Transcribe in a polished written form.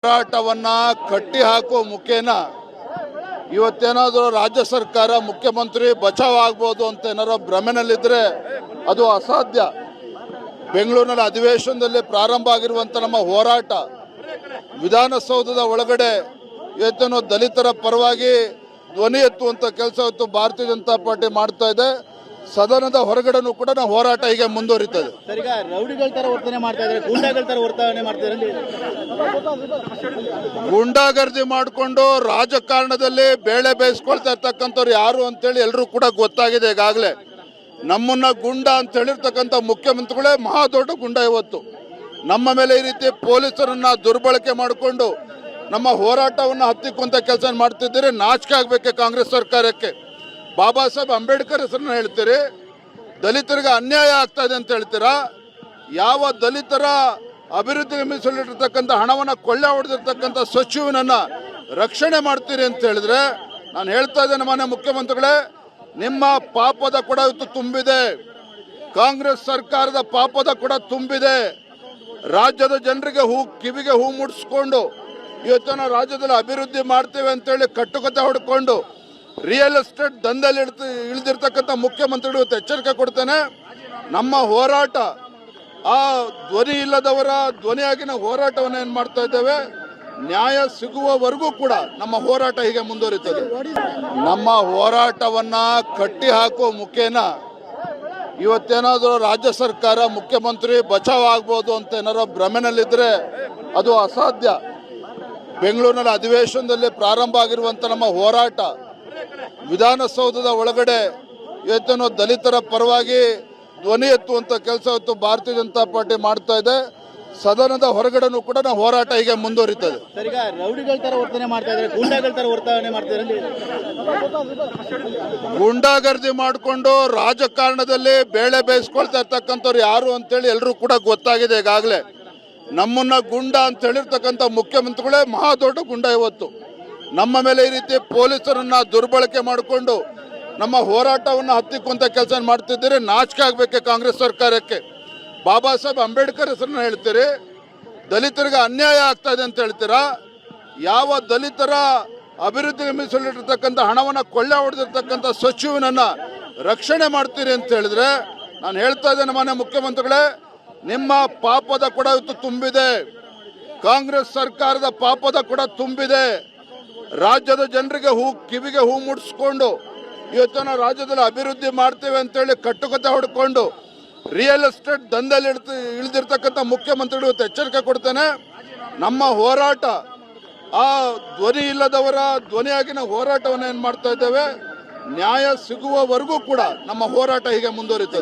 ಹೋರಾಟವನ್ನ ಕಟ್ಟಿ ಹಾಕುವ ಮುಖೇನ ಇವತ್ತೇನಾದರೂ ರಾಜ್ಯ ಸರ್ಕಾರ ಮುಖ್ಯಮಂತ್ರಿ ಬಚಾವ್ ಆಗ್ಬೋದು ಅಂತ ಏನಾರ ಭ್ರಮೆನಲ್ಲಿದ್ರೆ ಅದು ಅಸಾಧ್ಯ. ಬೆಂಗಳೂರಿನ ಅಧಿವೇಶನದಲ್ಲಿ ಪ್ರಾರಂಭ ಆಗಿರುವಂಥ ನಮ್ಮ ಹೋರಾಟ ವಿಧಾನಸೌಧದ ಒಳಗಡೆ ಇವತ್ತೇನೋ ದಲಿತರ ಪರವಾಗಿ ಧ್ವನಿ ಎತ್ತುವಂಥ ಕೆಲಸ ಇವತ್ತು ಭಾರತೀಯ ಜನತಾ ಪಾರ್ಟಿ ಮಾಡ್ತಾ ಇದೆ. ಸದನದ ಹೊರಗಡೆನೂ ಕೂಡ ನಾವು ಹೋರಾಟ ಹೀಗೆ ಮುಂದುವರಿತದೆ. ರೌಡಿಗಳ ತರ ವರ್ತನೆ ಮಾಡ್ತಾ ಇದ್ದಾರೆ, ಗೂಂಡಾಗಳ ತರ ವರ್ತನೆ ಮಾಡ್ತಾ ಇದ್ದಾರೆ. ಗೂಂಡಾಗರ್ದಿ ಮಾಡಿಕೊಂಡು ರಾಜಕಾರಣದಲ್ಲಿ ಬೇಳೆ ಬೇಯಿಸ್ಕೊಳ್ತಾ ಇರ್ತಕ್ಕಂಥವ್ರು ಯಾರು ಅಂತೇಳಿ ಎಲ್ಲರೂ ಕೂಡ ಗೊತ್ತಾಗಿದೆ. ಈಗಾಗಲೇ ನಮ್ಮನ್ನ ಗುಂಡ ಅಂತ ಹೇಳಿರ್ತಕ್ಕಂಥ ಮುಖ್ಯಮಂತ್ರಿಗಳೇ ಮಹಾ ದೊಡ್ಡ ಗುಂಡ. ಇವತ್ತು ನಮ್ಮ ಮೇಲೆ ಈ ರೀತಿ ಪೊಲೀಸರನ್ನ ದುರ್ಬಳಕೆ ಮಾಡಿಕೊಂಡು ನಮ್ಮ ಹೋರಾಟವನ್ನು ಹತ್ತಿಕ್ಕುವಂಥ ಕೆಲಸ ಮಾಡ್ತಿದ್ದೀರಿ. ನಾಚಿಕೆ ಆಗಬೇಕೆ ಕಾಂಗ್ರೆಸ್ ಸರ್ಕಾರಕ್ಕೆ. ಬಾಬಾ ಸಾಹೇಬ್ ಅಂಬೇಡ್ಕರ್ ಹೆಸರನ್ನ ಹೇಳ್ತೀರಿ, ದಲಿತರಿಗೆ ಅನ್ಯಾಯ ಆಗ್ತಾ ಇದೆ ಅಂತ ಹೇಳ್ತೀರಾ. ಯಾವ ದಲಿತರ ಅಭಿವೃದ್ಧಿಗೆ ಮೀಸಲಿಟ್ಟಿರ್ತಕ್ಕಂಥ ಹಣವನ್ನು ಕೊಳ್ಳೆ ಹೊಡೆದಿರ್ತಕ್ಕಂಥ ಸಚಿವನನ್ನ ರಕ್ಷಣೆ ಮಾಡ್ತೀರಿ ಅಂತ ಹೇಳಿದ್ರೆ, ನಾನು ಹೇಳ್ತಾ ಇದ್ದೇನೆ ಮಾನ್ಯ ಮುಖ್ಯಮಂತ್ರಿಗಳೇ, ನಿಮ್ಮ ಪಾಪದ ಕೂಡ ಇವತ್ತು ತುಂಬಿದೆ. ಕಾಂಗ್ರೆಸ್ ಸರ್ಕಾರದ ಪಾಪದ ಕೂಡ ತುಂಬಿದೆ. ರಾಜ್ಯದ ಜನರಿಗೆ ಕಿವಿಗೆ ಹೂ ಮುಡಿಸ್ಕೊಂಡು ಇವತ್ತನ ರಾಜ್ಯದಲ್ಲಿ ಅಭಿವೃದ್ಧಿ ಮಾಡ್ತೇವೆ ಅಂತೇಳಿ ಕಟ್ಟುಕತೆ ಹೊಡ್ಕೊಂಡು ರಿಯಲ್ ಎಸ್ಟೇಟ್ ದಂಧೆಯಲ್ಲಿ ಇಳಿದಿರ್ತಕ್ಕಂಥ ಮುಖ್ಯಮಂತ್ರಿಗಳು ಇವತ್ತು ಎಚ್ಚರಿಕೆ ಕೊಡ್ತೇನೆ. ನಮ್ಮ ಹೋರಾಟ ಆ ಧ್ವನಿ ಇಲ್ಲದವರ ಧ್ವನಿಯಾಗಿ ನಾವು ಹೋರಾಟವನ್ನು ಏನು ಮಾಡ್ತಾ ಇದ್ದೇವೆ, ನ್ಯಾಯ ಸಿಗುವವರೆಗೂ ಕೂಡ ನಮ್ಮ ಹೋರಾಟ ಹೀಗೆ ಮುಂದುವರಿತದೆ. ನಮ್ಮ ಹೋರಾಟವನ್ನ ಕಟ್ಟಿ ಹಾಕುವ ಮುಖೇನ ಇವತ್ತೇನಾದರೂ ರಾಜ್ಯ ಸರ್ಕಾರ ಮುಖ್ಯಮಂತ್ರಿ ಬಚಾವ್ ಆಗ್ಬೋದು ಅಂತ ಏನಾರ ಭ್ರಮೆನಲ್ಲಿದ್ರೆ ಅದು ಅಸಾಧ್ಯ. ಬೆಂಗಳೂರಿನ ಅಧಿವೇಶನದಲ್ಲಿ ಪ್ರಾರಂಭ ಆಗಿರುವಂಥ ನಮ್ಮ ಹೋರಾಟ ವಿಧಾನಸೌಧದ ಒಳಗಡೆ ಇವತ್ತೇನೋ ದಲಿತರ ಪರವಾಗಿ ಧ್ವನಿ ಎತ್ತುವಂಥ ಕೆಲಸ ಇವತ್ತು ಭಾರತೀಯ ಜನತಾ ಪಾರ್ಟಿ ಮಾಡ್ತಾ ಇದೆ. ಸದನದ ಹೊರಗಡೆನೂ ಕೂಡ ನಾವು ಹೋರಾಟ ಹೀಗೆ ಮುಂದುವರಿತದೆ. ರೌಡಿಗಳ ತರ ವರ್ತನೆ ಮಾಡ್ತಾ ಇದ್ದಾರೆ, ಗೂಂಡಾಗಳ ತರ ವರ್ತನೆ ಮಾಡ್ತಾ ಇದ್ದಾರೆ. ಗೂಂಡಾಗರ್ದಿ ಮಾಡಿಕೊಂಡು ರಾಜಕಾರಣದಲ್ಲಿ ಬೇಳೆ ಬೇಯಿಸ್ಕೊಳ್ತಾ ಇರ್ತಕ್ಕಂಥವ್ರು ಯಾರು ಅಂತೇಳಿ ಎಲ್ಲರೂ ಕೂಡ ಗೊತ್ತಾಗಿದೆ. ಈಗಾಗಲೇ ನಮ್ಮನ್ನ ಗುಂಡ ಅಂತ ಹೇಳಿರ್ತಕ್ಕಂಥ ಮುಖ್ಯಮಂತ್ರಿಗಳೇ ಮಹಾ ದೊಡ್ಡ ಗುಂಡ. ಇವತ್ತು ನಮ್ಮ ಮೇಲೆ ಈ ರೀತಿ ಪೊಲೀಸರನ್ನ ದುರ್ಬಳಕೆ ಮಾಡಿಕೊಂಡು ನಮ್ಮ ಹೋರಾಟವನ್ನು ಹತ್ತಿಕ್ಕುವಂಥ ಕೆಲಸ ಮಾಡ್ತಿದ್ದೀರಿ. ನಾಚಿಕೆ ಆಗಬೇಕೆ ಕಾಂಗ್ರೆಸ್ ಸರ್ಕಾರಕ್ಕೆ. ಬಾಬಾ ಸಾಹೇಬ್ ಅಂಬೇಡ್ಕರ್ ಹೆಸರನ್ನ ಹೇಳ್ತೀರಿ, ದಲಿತರಿಗೆ ಅನ್ಯಾಯ ಆಗ್ತಾ ಇದೆ ಅಂತ ಹೇಳ್ತೀರಾ. ಯಾವ ದಲಿತರ ಅಭಿವೃದ್ಧಿಗೆ ಮೀಸಲಿಟ್ಟಿರ್ತಕ್ಕಂಥ ಹಣವನ್ನು ಕೊಳ್ಳೆ ಹೊಡೆದಿರ್ತಕ್ಕಂಥ ಸಚಿವನನ್ನ ರಕ್ಷಣೆ ಮಾಡ್ತೀರಿ ಅಂತ ಹೇಳಿದ್ರೆ, ನಾನು ಹೇಳ್ತಾ ಇದ್ದೇನೆ ಮಾನ್ಯ ಮುಖ್ಯಮಂತ್ರಿಗಳೇ, ನಿಮ್ಮ ಪಾಪದ ಕೂಡ ಇವತ್ತು ತುಂಬಿದೆ. ಕಾಂಗ್ರೆಸ್ ಸರ್ಕಾರದ ಪಾಪದ ಕೂಡ ತುಂಬಿದೆ. ರಾಜ್ಯದ ಜನರಿಗೆ ಕಿವಿಗೆ ಹೂ ಮುಡಿಸ್ಕೊಂಡು ಇವತ್ತನ ರಾಜ್ಯದಲ್ಲಿ ಅಭಿವೃದ್ಧಿ ಮಾಡ್ತೇವೆ ಅಂತೇಳಿ ಕಟ್ಟುಕತೆ ಹೊಡ್ಕೊಂಡು ರಿಯಲ್ ಎಸ್ಟೇಟ್ ದಂಧೆಯಲ್ಲಿ ಇಳಿದಿರ್ತಕ್ಕಂಥ ಮುಖ್ಯಮಂತ್ರಿಗಳು ಇವತ್ತು ಎಚ್ಚರಿಕೆ ಕೊಡ್ತೇನೆ. ನಮ್ಮ ಹೋರಾಟ ಆ ಧ್ವನಿ ಇಲ್ಲದವರ ಧ್ವನಿಯಾಗಿ ನಾವು ಹೋರಾಟವನ್ನು ಏನು ಮಾಡ್ತಾ ಇದ್ದೇವೆ, ನ್ಯಾಯ ಸಿಗುವವರೆಗೂ ಕೂಡ ನಮ್ಮ ಹೋರಾಟ ಹೀಗೆ ಮುಂದುವರಿತದೆ.